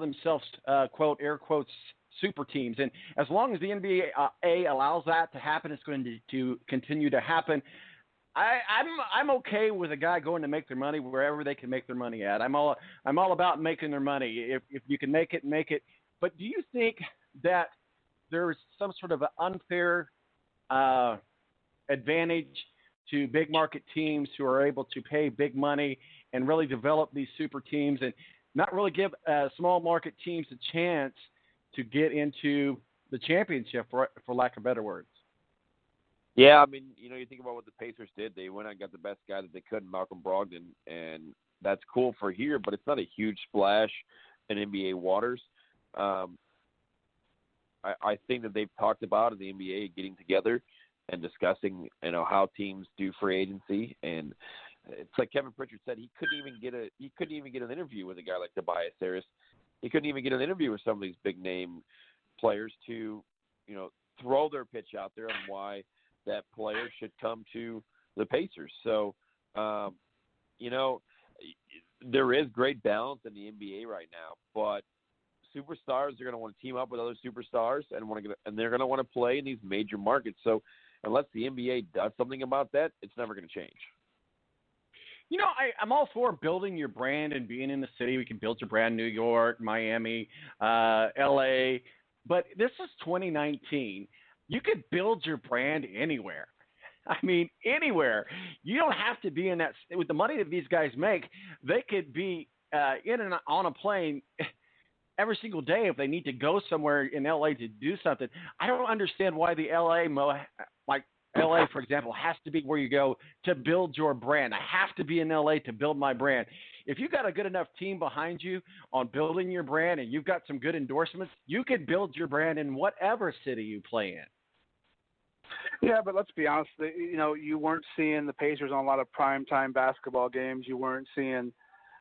themselves, quote, air quotes, super teams. And as long as the NBA allows that to happen, it's going to continue to happen. I'm okay with a guy going to make their money wherever they can make their money at. I'm all about making their money. If you can make it, make it. But do you think that there's some sort of an unfair advantage to big market teams who are able to pay big money and really develop these super teams and not really give small market teams a chance to get into the championship, for lack of better words? Yeah, I mean, you think about what the Pacers did. They went out and got the best guy that they could, Malcolm Brogdon, and that's cool for here, but it's not a huge splash in NBA waters. I think that they've talked about in the NBA getting together and discussing, how teams do free agency. And it's like Kevin Pritchard said, he couldn't even get an interview with a guy like Tobias Harris. He couldn't even get an interview with some of these big name players to, throw their pitch out there on why that player should come to the Pacers. So, there is great balance in the NBA right now, but superstars are going to want to team up with other superstars and they're going to want to play in these major markets. So unless the NBA does something about that, it's never going to change. I'm all for building your brand and being in the city. We can build your brand, New York, Miami, LA, but this is 2019. You could build your brand anywhere. I mean, anywhere. You don't have to be in that. With the money that these guys make, they could be in and on a plane every single day if they need to go somewhere in LA to do something. I don't understand why the LA, for example, has to be where you go to build your brand. I have to be in LA to build my brand. If you've got a good enough team behind you on building your brand and you've got some good endorsements, you could build your brand in whatever city you play in. Yeah, but let's be honest. You weren't seeing the Pacers on a lot of primetime basketball games. You weren't seeing,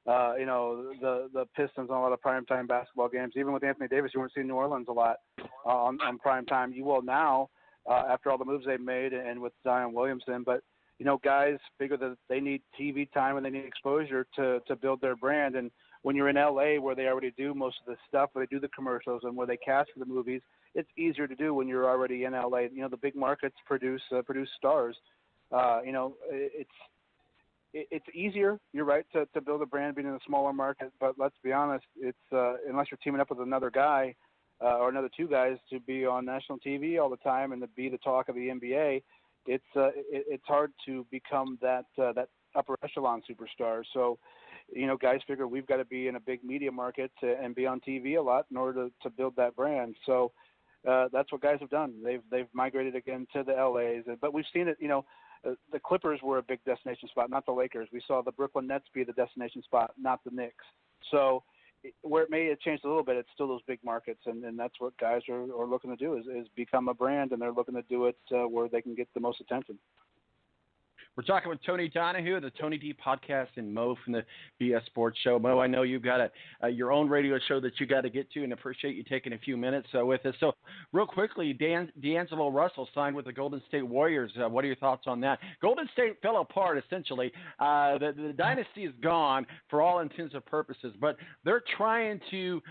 the Pistons on a lot of primetime basketball games. Even with Anthony Davis, you weren't seeing New Orleans a lot on primetime. You will now, after all the moves they've made and with Zion Williamson. But, guys figure that they need TV time and they need exposure to build their brand. And when you're in L.A. where they already do most of the stuff, where they do the commercials and where they cast for the movies, it's easier to do when you're already in L.A. The big markets produce stars. It's easier, you're right, to build a brand being in a smaller market. But let's be honest, it's unless you're teaming up with another guy or another two guys to be on national TV all the time and to be the talk of the NBA, it's hard to become that upper echelon superstar. So, guys figure we've got to be in a big media market and be on TV a lot in order to build that brand. So that's what guys have done. They've migrated again to the LAs, but we've seen it. The Clippers were a big destination spot, not the Lakers. We saw the Brooklyn Nets be the destination spot, not the Knicks. So where it may have changed a little bit, it's still those big markets, and that's what guys are looking to do is become a brand, and they're looking to do it where they can get the most attention. We're talking with Tony Donouhue, the Tony D podcast, and Mo from the BS Sports Show. Mo, I know you've got your own radio show that you got to get to, and appreciate you taking a few minutes with us. So, real quickly, D'Angelo Russell signed with the Golden State Warriors. What are your thoughts on that? Golden State fell apart, essentially. The dynasty is gone for all intents and purposes, but they're trying to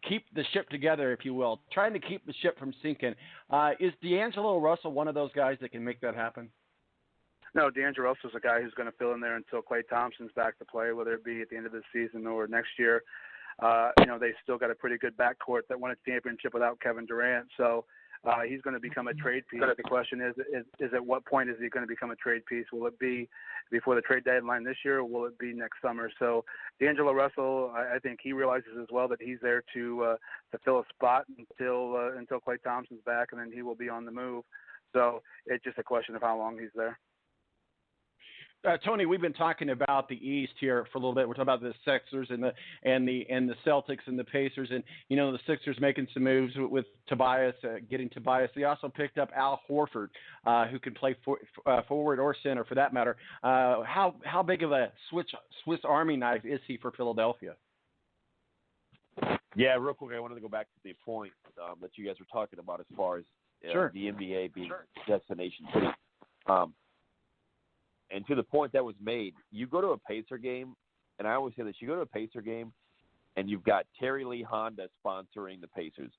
keep the ship together, if you will, trying to keep the ship from sinking. Is D'Angelo Russell one of those guys that can make that happen? No, D'Angelo Russell's a guy who's going to fill in there until Klay Thompson's back to play, whether it be at the end of the season or next year. They still got a pretty good backcourt that won a championship without Kevin Durant. So he's going to become a trade piece. The question is at what point is he going to become a trade piece? Will it be before the trade deadline this year, or will it be next summer? So D'Angelo Russell, I think he realizes as well that he's there to fill a spot until Klay Thompson's back, and then he will be on the move. So it's just a question of how long he's there. Tony, we've been talking about the East here for a little bit. We're talking about the Sixers and the Celtics and the Pacers, and the Sixers making some moves with Tobias, getting Tobias. They also picked up Al Horford, who can play forward or center for that matter. How big of a Swiss Army knife is he for Philadelphia? Yeah, real quick, I wanted to go back to the point that you guys were talking about as far as sure. The NBA being destination city. And to the point that was made, you go to a Pacer game, and I always say this, you go to a Pacer game, and you've got Terry Lee Honda sponsoring the Pacers.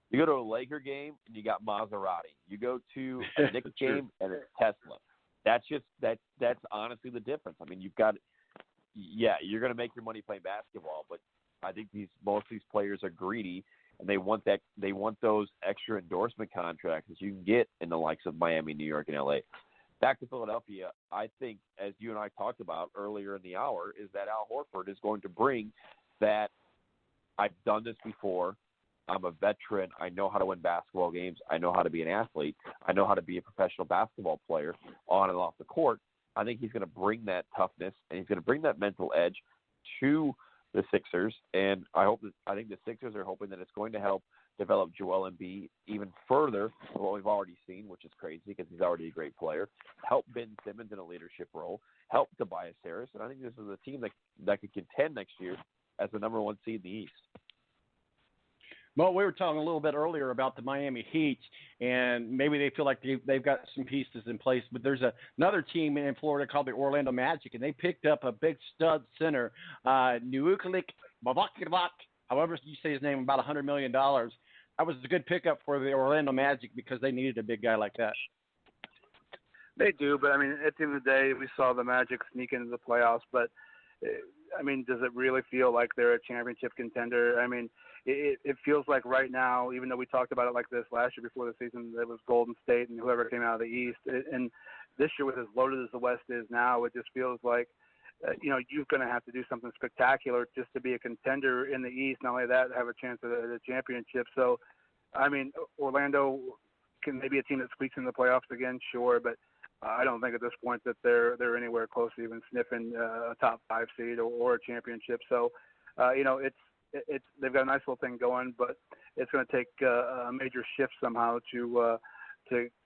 You go to a Laker game, and you got Maserati. You go to a Knicks game, and it's Tesla. That's honestly the difference. I mean, you're going to make your money playing basketball, but I think most of these players are greedy, and they want those extra endorsement contracts that you can get in the likes of Miami, New York, and LA. Back to Philadelphia, I think, as you and I talked about earlier in the hour, is that Al Horford is going to bring that I've done this before. I'm a veteran. I know how to win basketball games. I know how to be an athlete. I know how to be a professional basketball player on and off the court. I think he's going to bring that toughness, and he's going to bring that mental edge to the Sixers. And I think the Sixers are hoping that it's going to help develop Joel Embiid even further than what we've already seen, which is crazy because he's already a great player. Help Ben Simmons in a leadership role. Help Tobias Harris. And I think this is a team that could contend next year as the number one seed in the East. Well, we were talking a little bit earlier about the Miami Heat, and maybe they feel like they've got some pieces in place. But there's another team in Florida called the Orlando Magic, and they picked up a big stud center, Nuukalik Mavakivak, however you say his name, about $100 million. That was a good pickup for the Orlando Magic because they needed a big guy like that. They do, but, I mean, at the end of the day, we saw the Magic sneak into the playoffs. But, I mean, does it really feel like they're a championship contender? I mean, it feels like right now, even though we talked about it like this last year before the season, it was Golden State and whoever came out of the East. And this year, with as loaded as the West is now, it just feels like, you're going to have to do something spectacular just to be a contender in the East. Not only that, have a chance at the championship. So, I mean, Orlando can maybe a team that squeaks in the playoffs again, sure, but I don't think at this point that they're anywhere close to even sniffing a top 5 seed or a championship. So, it's they've got a nice little thing going, but it's going to take a major shift somehow to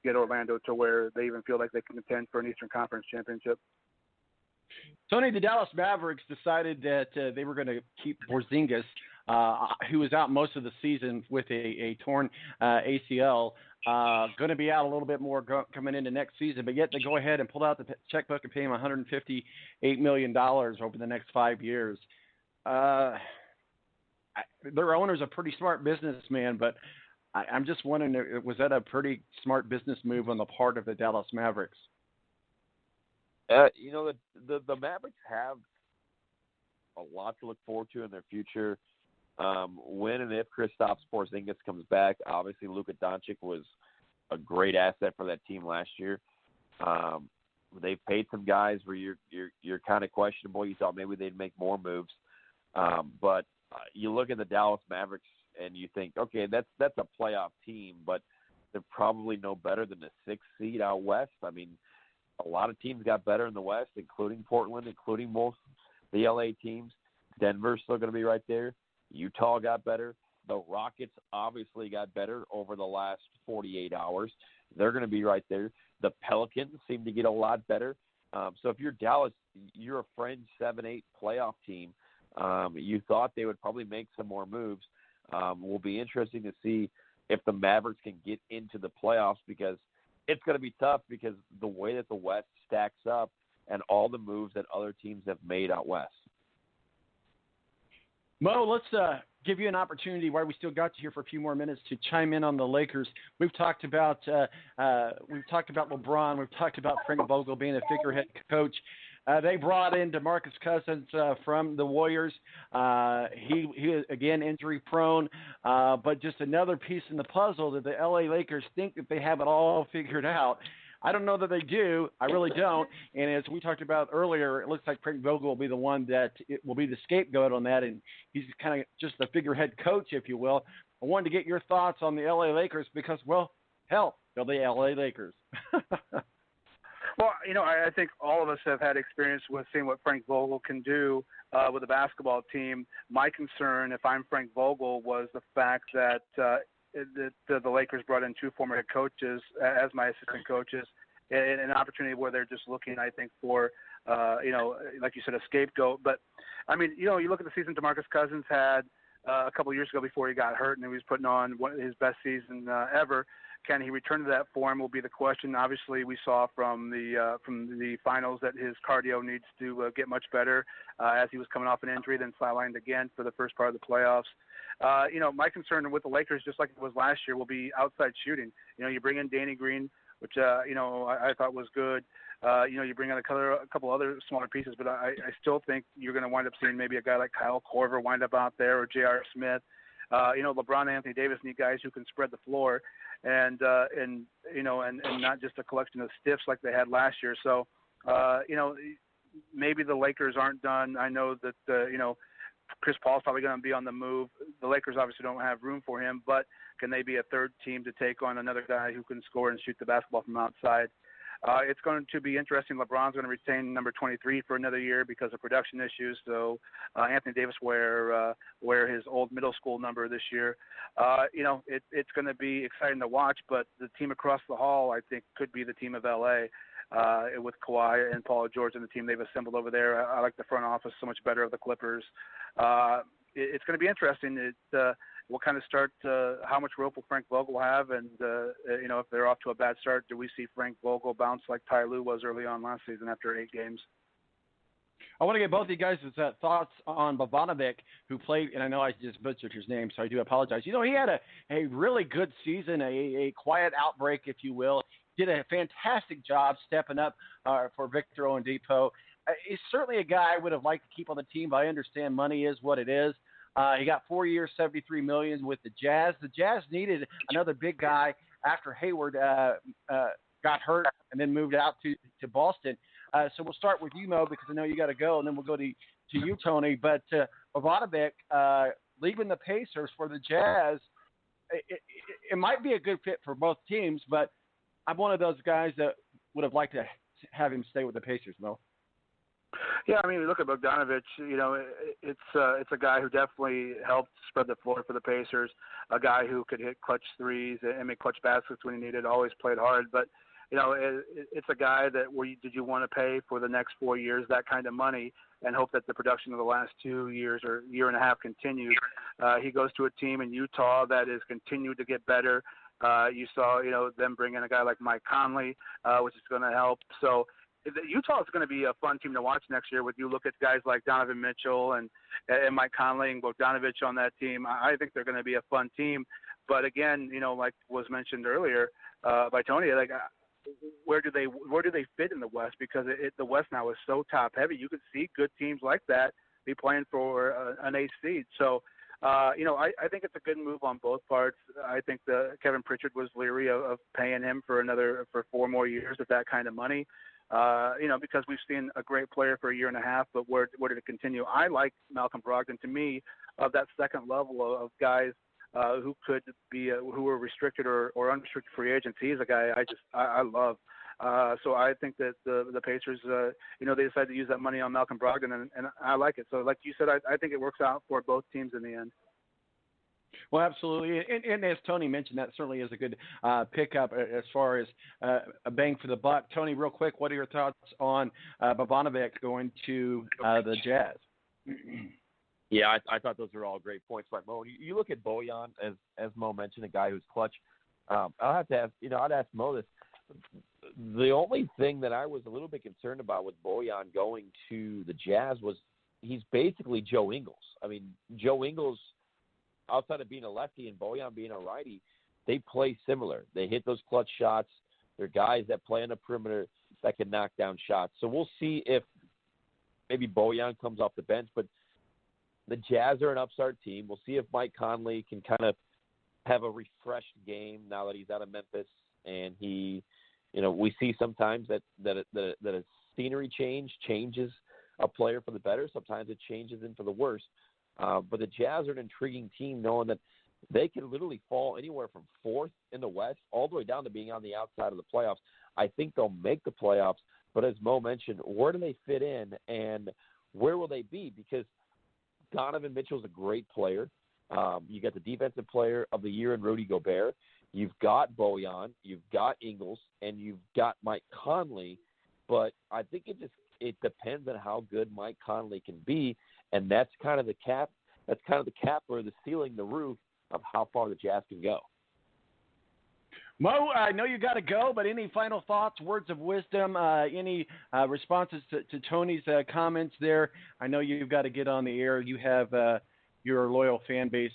get Orlando to where they even feel like they can contend for an Eastern Conference championship. Tony, the Dallas Mavericks decided that they were going to keep Porzingis, who was out most of the season with a torn ACL, going to be out a little bit more coming into next season, but yet they go ahead and pull out the checkbook and pay him $158 million over the next 5 years. Their owner's a pretty smart businessman, but I'm just wondering, was that a pretty smart business move on the part of the Dallas Mavericks? The Mavericks have a lot to look forward to in their future. When and if Kristaps Porzingis comes back, obviously Luka Doncic was a great asset for that team last year. They've paid some guys where you're kind of questionable. You thought maybe they'd make more moves, but you look at the Dallas Mavericks and you think, okay, that's a playoff team, but they're probably no better than the 6th seed out west. I mean, a lot of teams got better in the West, including Portland, including most the LA teams. Denver's still going to be right there. Utah got better. The Rockets obviously got better over the last 48 hours. They're going to be right there. The Pelicans seem to get a lot better. So if you're Dallas, you're a fringe 7-8 playoff team. You thought they would probably make some more moves. Will be interesting to see if the Mavericks can get into the playoffs, because it's going to be tough because the way that the West stacks up and all the moves that other teams have made out west. Mo, let's give you an opportunity while we still got you here for a few more minutes to chime in on the Lakers. We've talked about LeBron. We've talked about Frank Vogel being a figurehead coach. They brought in DeMarcus Cousins from the Warriors. He is, again, injury prone, but just another piece in the puzzle that the LA Lakers think that they have it all figured out. I don't know that they do. I really don't. And as we talked about earlier, it looks like Frank Vogel will be the one that will be the scapegoat on that, and he's kind of just the figurehead coach, if you will. I wanted to get your thoughts on the LA Lakers because, well, hell, they're the LA Lakers. Well, I think all of us have had experience with seeing what Frank Vogel can do with a basketball team. My concern, if I'm Frank Vogel, was the fact that the Lakers brought in 2 former head coaches as my assistant coaches, and an opportunity where they're just looking, I think, for, like you said, a scapegoat. But, I mean, you look at the season DeMarcus Cousins had, a couple years ago before he got hurt, and he was putting on his best season ever. Can he return to that form will be the question. Obviously, we saw from the finals that his cardio needs to get much better as he was coming off an injury, then sidelined again for the first part of the playoffs. My concern with the Lakers, just like it was last year, will be outside shooting. You bring in Danny Green, which I thought was good. You bring in a couple other smaller pieces, but I still think you're going to wind up seeing maybe a guy like Kyle Korver wind up out there, or J.R. Smith. LeBron and Anthony Davis need guys who can spread the floor, and not just a collection of stiffs like they had last year. So, maybe the Lakers aren't done. I know that Chris Paul's probably going to be on the move. The Lakers obviously don't have room for him, but can they be a third team to take on another guy who can score and shoot the basketball from outside? It's going to be interesting. LeBron's going to retain number 23 for another year because of production issues. So Anthony Davis wear his old middle school number this year. It's going to be exciting to watch, but the team across the hall, I think, could be the team of L.A. With Kawhi and Paul George and the team they've assembled over there. I like the front office so much better of the Clippers. It's going to be interesting. What kind of start, how much rope will Frank Vogel have? And, if they're off to a bad start, do we see Frank Vogel bounce like Ty Lue was early on last season after 8 games? I want to get both of you guys' thoughts on Bogdanovic, who played, and I know I just butchered his name, so I do apologize. He had a really good season, a quiet outbreak, if you will. Did a fantastic job stepping up for Victor Oladipo. He's certainly a guy I would have liked to keep on the team, but I understand money is what it is. He got 4 years, $73 million with the Jazz. The Jazz needed another big guy after Hayward got hurt and then moved out to Boston. So we'll start with you, Mo, because I know you got to go, and then we'll go to you, Tony. But Bogdanovic leaving the Pacers for the Jazz, it might be a good fit for both teams, but I'm one of those guys that would have liked to have him stay with the Pacers, Mo. Yeah, I mean, you look at Bogdanovic, it's a guy who definitely helped spread the floor for the Pacers, a guy who could hit clutch threes and make clutch baskets when he needed, always played hard. But, it's a guy that did you want to pay for the next 4 years that kind of money and hope that the production of the last 2 years or year and a half continues? He goes to a team in Utah that has continued to get better. You saw, them bring in a guy like Mike Conley, which is going to help. So Utah is going to be a fun team to watch next year. When you look at guys like Donovan Mitchell and Mike Conley and Bogdanovic on that team, I think they're going to be a fun team. But again, like was mentioned earlier by Tony, like where do they fit in the West? Because the West now is so top heavy. You could see good teams like that be playing for an 8th seed. So. I think it's a good move on both parts. I think Kevin Pritchard was leery of paying him for 4 more years with that kind of money. Because we've seen a great player for a year and a half, but where did it continue? I like Malcolm Brogdon. To me, of that second level of guys who could be who were restricted or unrestricted free agents, he's a guy I love. So I think that the Pacers, they decided to use that money on Malcolm Brogdon, and I like it. So like you said, I think it works out for both teams in the end. Well, absolutely. And as Tony mentioned, that certainly is a good pickup as far as a bang for the buck. Tony, real quick, what are your thoughts on Bogdanovic going to the Jazz? Yeah, I thought those were all great points by Mo. You look at Bojan, as Mo mentioned, a guy who's clutch. I'll have to ask, I'd ask Mo this. The only thing that I was a little bit concerned about with Bojan going to the Jazz was he's basically Joe Ingles. I mean, Joe Ingles, outside of being a lefty and Bojan being a righty, they play similar. They hit those clutch shots. They're guys that play on the perimeter that can knock down shots. So we'll see if maybe Bojan comes off the bench. But the Jazz are an upstart team. We'll see if Mike Conley can kind of have a refreshed game now that he's out of Memphis. And he, we see sometimes that a scenery changes a player for the better. Sometimes it changes him for the worse. But the Jazz are an intriguing team, knowing that they can literally fall anywhere from 4th in the West all the way down to being on the outside of the playoffs. I think they'll make the playoffs. But as Mo mentioned, where do they fit in and where will they be? Because Donovan Mitchell's a great player. You got the defensive player of the year in Rudy Gobert. You've got Bojan, you've got Ingles, and you've got Mike Conley. But I think it depends on how good Mike Conley can be, and that's kind of the cap. that's kind of the cap or the ceiling, the roof of how far the Jazz can go. Mo, I know you got to go, but any final thoughts, words of wisdom, any responses to Tony's comments there? I know you've got to get on the air. You have your loyal fan base